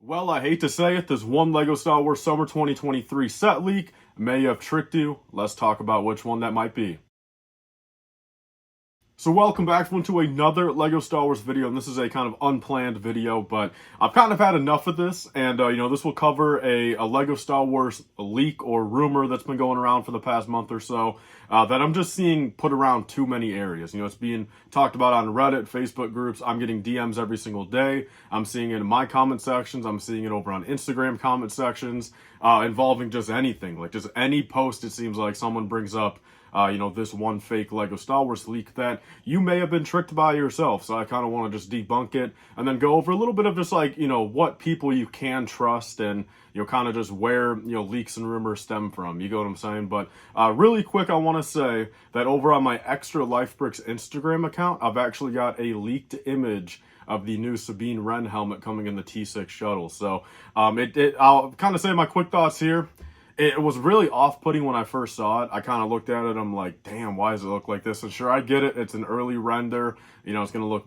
Well, I hate to say it, this one LEGO Star Wars Summer 2023 set leak may have tricked you. Let's talk about which one that might be. So welcome back everyone to another LEGO Star Wars video, and this is a kind of unplanned video, but I've kind of had enough of this, and this will cover a LEGO Star Wars leak or rumor that's been going around for the past month or so that I'm just seeing put around too many areas. It's being talked about on Reddit, Facebook groups. I'm getting DMs every single day. I'm seeing it in my comment sections. I'm seeing it over on Instagram comment sections involving just anything, like just any post. It seems like someone brings up this one fake LEGO Star Wars leak that you may have been tricked by yourself. So I kind of want to just debunk it and then go over a little bit of just like, what people you can trust and, kind of just where, leaks and rumors stem from. You get what I'm saying? But really quick, I want to say that over on my extra LifeBricks Instagram account, I've actually got a leaked image of the new Sabine Wren helmet coming in the T-6 Shuttle. So I'll kind of say my quick thoughts here. It was really off-putting when I first saw it. I kind of looked at it, I'm like, damn, why does it look like this? And sure, I get it. It's an early render. It's going to look,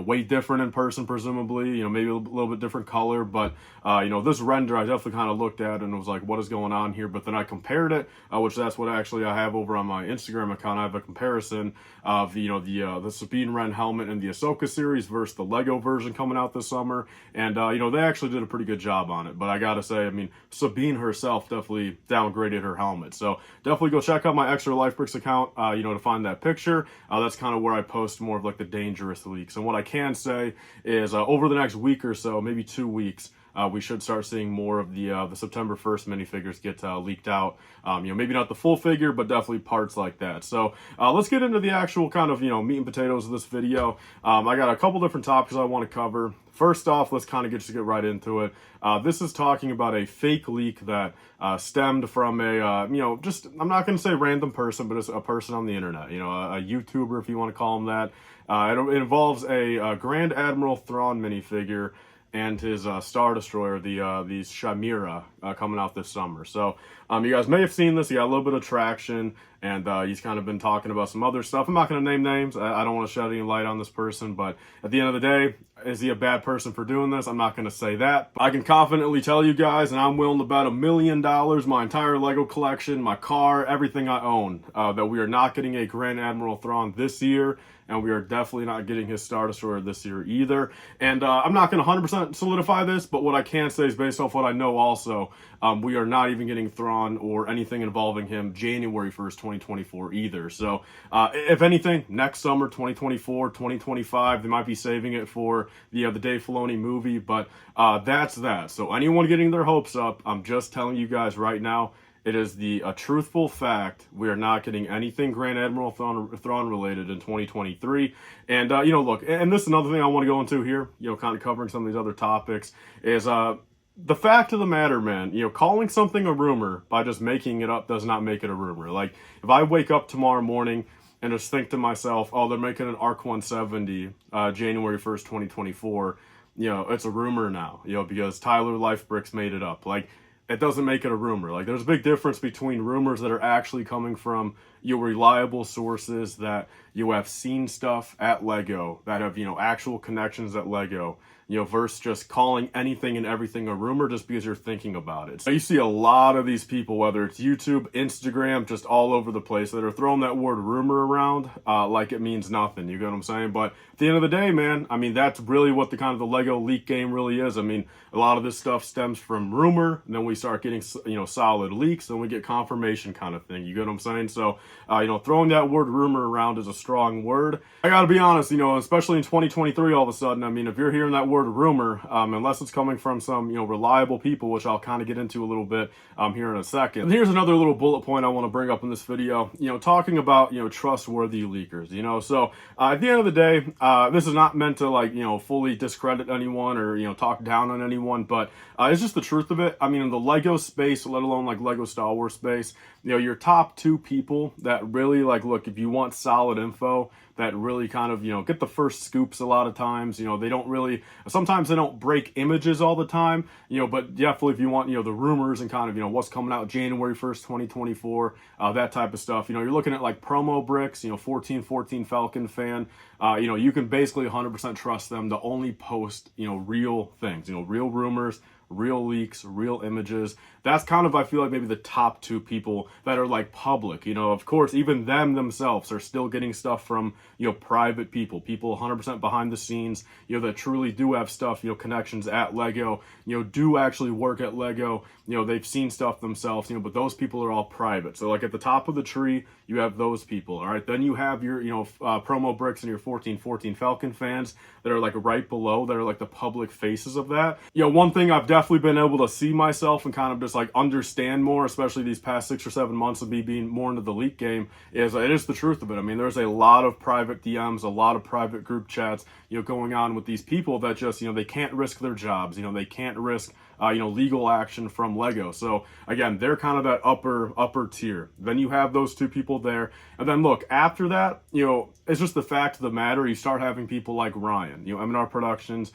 way different in person, presumably. Maybe a little bit different color. But, this render, I definitely kind of looked at and was like, what is going on here? But then I compared it, which that's what actually I have over on my Instagram account. I have a comparison of, the Sabine Wren helmet in the Ahsoka series versus the Lego version coming out this summer. And, they actually did a pretty good job on it. But I got to say, Sabine herself definitely downgraded her helmet. So definitely go check out my extra LifeBricks account, to find that picture. That's kind of where I post more of like the dangerous leaks. And what I can say is over the next week or so, maybe 2 weeks, we should start seeing more of the September 1st minifigures get leaked out. Maybe not the full figure, but definitely parts like that. So let's get into the actual kind of, meat and potatoes of this video. I got a couple different topics I want to cover. First off, let's kind of just get right into it. This is talking about a fake leak that stemmed from a, I'm not going to say random person, but it's a person on the internet, a YouTuber, if you want to call him that. It involves a Grand Admiral Thrawn minifigure and his Star Destroyer, the Chimera, coming out this summer. So you guys may have seen this. He got a little bit of traction, and he's kind of been talking about some other stuff. I'm not going to name names. I don't want to shed any light on this person, but at the end of the day, is he a bad person for doing this? I'm not going to say that. But I can confidently tell you guys, and I'm willing to bet $1 million, my entire Lego collection, my car, everything I own, that we are not getting a Grand Admiral Thrawn this year, and we are definitely not getting his Star Destroyer this year either. And I'm not going to 100% solidify this, but what I can say is based off what I know also, we are not even getting Thrawn or anything involving him January 1st, 2024 either. So if anything, next summer, 2024, 2025, they might be saving it for the Dave Filoni movie, but that's that. So anyone getting their hopes up, I'm just telling you guys right now, it is a truthful fact. We are not getting anything Grand Admiral Thrawn related in 2023. And, look, and this is another thing I want to go into here, kind of covering some of these other topics, is the fact of the matter, man, calling something a rumor by just making it up does not make it a rumor. Like, if I wake up tomorrow morning and just think to myself, oh, they're making an ARC 170 January 1st, 2024, it's a rumor now, because Tyler LifeBricks made it up. Like, it doesn't make it a rumor. Like, there's a big difference between rumors that are actually coming from reliable sources, that you have seen stuff at Lego, that have, actual connections at Lego, versus just calling anything and everything a rumor just because you're thinking about it. So you see a lot of these people, whether it's YouTube, Instagram, just all over the place, that are throwing that word rumor around like it means nothing. You get what I'm saying? But at the end of the day, man, that's really what the kind of the Lego leak game really is. A lot of this stuff stems from rumor, and then we start getting, solid leaks, and we get confirmation kind of thing. You get what I'm saying? So, throwing that word rumor around is a strong word. I gotta be honest, especially in 2023, all of a sudden, if you're hearing that word rumor, unless it's coming from some, reliable people, which I'll kind of get into a little bit here in a second. And here's another little bullet point I want to bring up in this video, talking about, trustworthy leakers, so at the end of the day, this is not meant to like, fully discredit anyone or, talk down on anyone, but it's just the truth of it. In the Lego space, let alone like Lego Star Wars space, your top 2 people that really like, look, if you want solid info, that really kind of, get the first scoops a lot of times. They don't really, sometimes they don't break images all the time, but definitely if you want, the rumors and kind of, what's coming out January 1st, 2024, that type of stuff. You're looking at like promo bricks, 1414 Falcon fan. You can basically 100% trust them to only post, real things, real rumors, real leaks, real images. That's kind of, I feel like, maybe the top two people that are like public. Of course, even them themselves are still getting stuff from, private people 100% behind the scenes, that truly do have stuff, connections at Lego, do actually work at Lego, they've seen stuff themselves, but those people are all private. So like at the top of the tree, you have those people. All right. Then you have your, promo bricks and your 1414 Falcon fans that are like right below, that are like the public faces of that. One thing I've definitely been able to see myself and kind of just like understand more, especially these past 6 or 7 months of me being more into the leak game, is it is the truth of it. I mean, there's a lot of private DMs, a lot of private group chats, going on with these people that just, they can't risk their jobs, they can't risk legal action from Lego. So again, they're kind of that upper tier. Then you have those two people there. And then look, after that, it's just the fact of the matter. You start having people like Ryan, M&R Productions,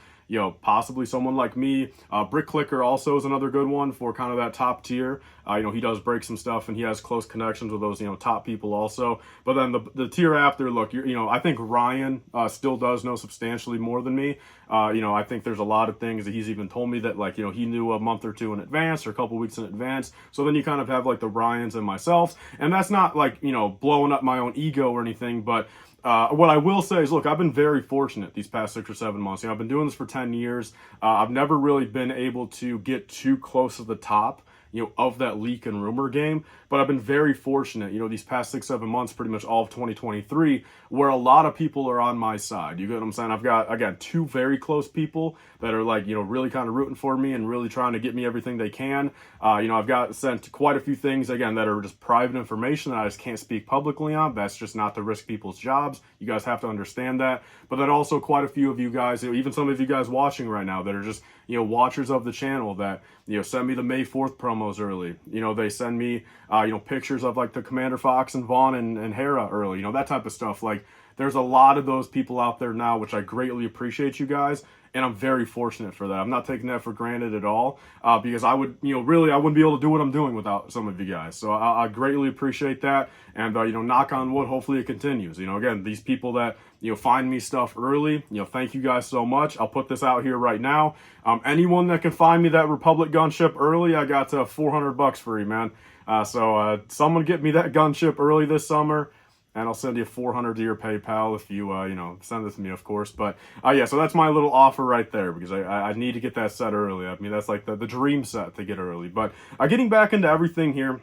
possibly someone like me. Brick Clicker also is another good one for kind of that top tier. He does break some stuff and he has close connections with those, top people also. But then the tier after, look, I think Ryan still does know substantially more than me. I think there's a lot of things that he's even told me that, like, he knew a month or two in advance or a couple weeks in advance. So then you kind of have like the Ryans and myself. And that's not like, blowing up my own ego or anything, but what I will say is, look, I've been very fortunate these past 6 or 7 months. I've been doing this for 10 years. I've never really been able to get too close to the top, of that leak and rumor game. But I've been very fortunate, these past 6, 7 months, pretty much all of 2023, where a lot of people are on my side. You get what I'm saying? I've got two very close people that are like, really kind of rooting for me and really trying to get me everything they can. I've got sent quite a few things, again, that are just private information that I just can't speak publicly on. That's just not to risk people's jobs. You guys have to understand that. But then also quite a few of you guys, even some of you guys watching right now that are just, watchers of the channel that, send me the May 4th promos early. They send me, pictures of like the Commander Fox and Vaughn and Hera early, that type of stuff. Like, there's a lot of those people out there now, which I greatly appreciate, you guys. And I'm very fortunate for that. I'm not taking that for granted at all, because I would, really, I wouldn't be able to do what I'm doing without some of you guys. So I greatly appreciate that. And, knock on wood, hopefully it continues. Again, these people that, find me stuff early, thank you guys so much. I'll put this out here right now. Anyone that can find me that Republic Gunship early, I got $400 free, man. So someone get me that gunship early this summer, and I'll send you $400 to your PayPal if you, send this to me, of course. But, yeah, so that's my little offer right there, because I need to get that set early. I mean, that's like the dream set to get early. But getting back into everything here,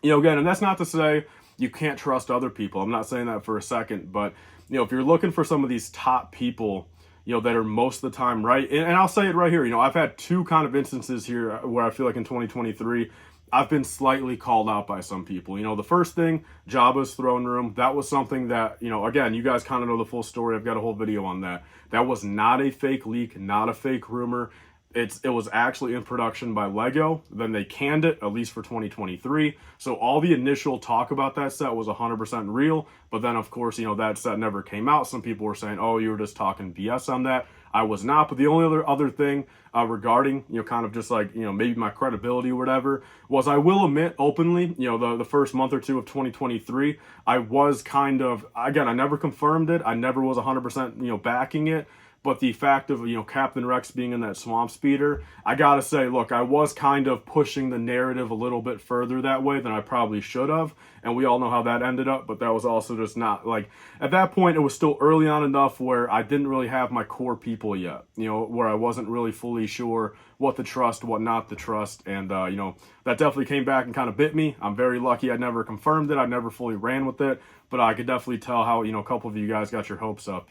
again, and that's not to say you can't trust other people. I'm not saying that for a second. But, if you're looking for some of these top people, that are most of the time right, and I'll say it right here, I've had two kind of instances here where I feel like in 2023, I've been slightly called out by some people. The first thing, Jabba's throne room, that was something that, again, you guys kind of know the full story. I've got a whole video on that. That was not a fake leak, not a fake rumor. It was actually in production by Lego. Then they canned it, at least for 2023. So all the initial talk about that set was 100% real. But then, of course, that set never came out. Some people were saying, oh, you were just talking BS on that. I was not. But the only other thing regarding, kind of just like, maybe my credibility or whatever, was I will admit openly, the first month or two of 2023, I was kind of, again, I never confirmed it. I never was 100%, backing it. But the fact of, Captain Rex being in that swamp speeder, I gotta say, look, I was kind of pushing the narrative a little bit further that way than I probably should have. And we all know how that ended up, but that was also just not, like, at that point, it was still early on enough where I didn't really have my core people yet, where I wasn't really fully sure what to trust, what not to trust. And, that definitely came back and kind of bit me. I'm very lucky I never confirmed it. I never fully ran with it. But I could definitely tell how, a couple of you guys got your hopes up,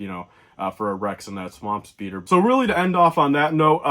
for a Rex in that swamp speeder. So really, to end off on that note,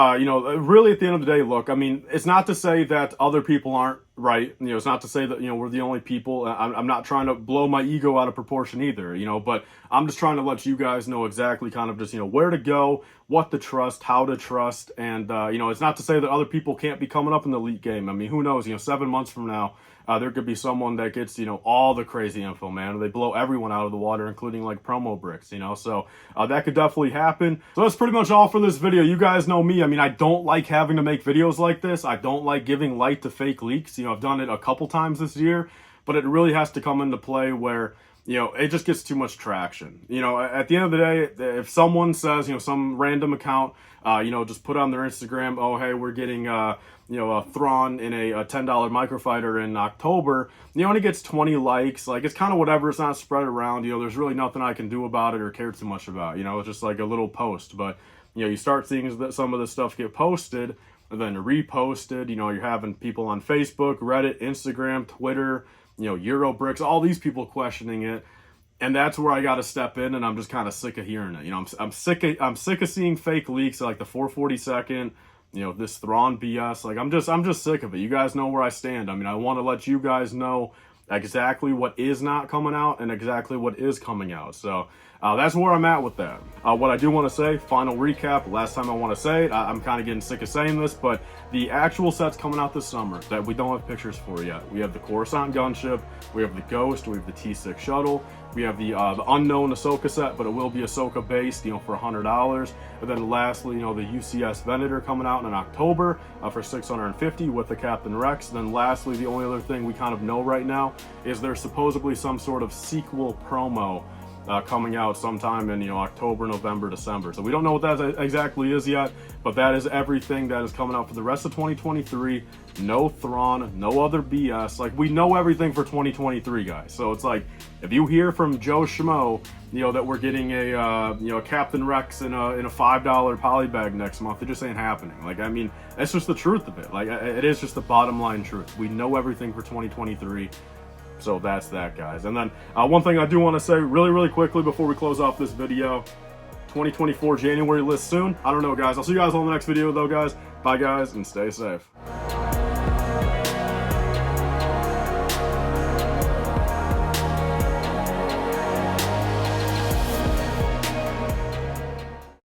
really at the end of the day, look, I mean, it's not to say that other people aren't right. It's not to say that, we're the only people. I'm not trying to blow my ego out of proportion either, but I'm just trying to let you guys know exactly kind of just, where to go, what to trust, how to trust, and you know, it's not to say that other people can't be coming up in the elite game. I mean, who knows? You know, 7 months from now, there could be someone that gets, you know, all the crazy info, man. They blow everyone out of the water, including like promo bricks, you know. So that could definitely happen. So that's pretty much all for this video. You guys know me. I mean, I don't like having to make videos like this. I don't like giving light to fake leaks. You know, I've done it a couple times this year, but it really has to come into play where, you know, it just gets too much traction. You know, at the end of the day, if someone says, you know, some random account, you know, just put on their Instagram, oh, hey, we're getting, you know, a Thrawn in a $10 microfighter in October, you know, and it gets 20 likes, like, it's kind of whatever, it's not spread around, you know, there's really nothing I can do about it or care too much about, you know, it's just like a little post. But, you know, you start seeing that some of this stuff get posted and then reposted, you know, you're having people on Facebook, Reddit, Instagram, Twitter, you know, LifeBricks, all these people questioning it. And that's where I got to step in, and I'm just kind of sick of hearing it. You know, I'm sick of seeing fake leaks like the 442nd, you know, this Thrawn BS. Like, I'm just sick of it. You guys know where I stand. I mean, I want to let you guys know exactly what is not coming out and exactly what is coming out. So that's where I'm at with that. What I do want to say, final recap, last time I want to say it, I'm kind of getting sick of saying this, but the actual sets coming out this summer that we don't have pictures for yet. We have the Coruscant gunship, we have the Ghost, we have the T-6 Shuttle, we have the unknown Ahsoka set, but it will be Ahsoka based, you know, for $100. And then lastly, you know, the UCS Venator coming out in October for $650 with the Captain Rex. And then lastly, the only other thing we kind of know right now is there's supposedly some sort of sequel promo coming out sometime in, you know, October, November, December. So we don't know what that exactly is yet, but that is everything that is coming out for the rest of 2023. No Thrawn, no other BS. Like, we know everything for 2023, guys. So it's like, if you hear from Joe Schmo, you know, that we're getting a you know, Captain Rex in a $5 polybag next month, it just ain't happening. Like, I mean, that's just the truth of it. Like, it is just the bottom line truth. We know everything for 2023. So that's that, guys. And then one thing I do want to say really quickly before we close off this video, 2024 January list soon. I don't know, guys. I'll see you guys on the next video though, guys. Bye, guys, and stay safe.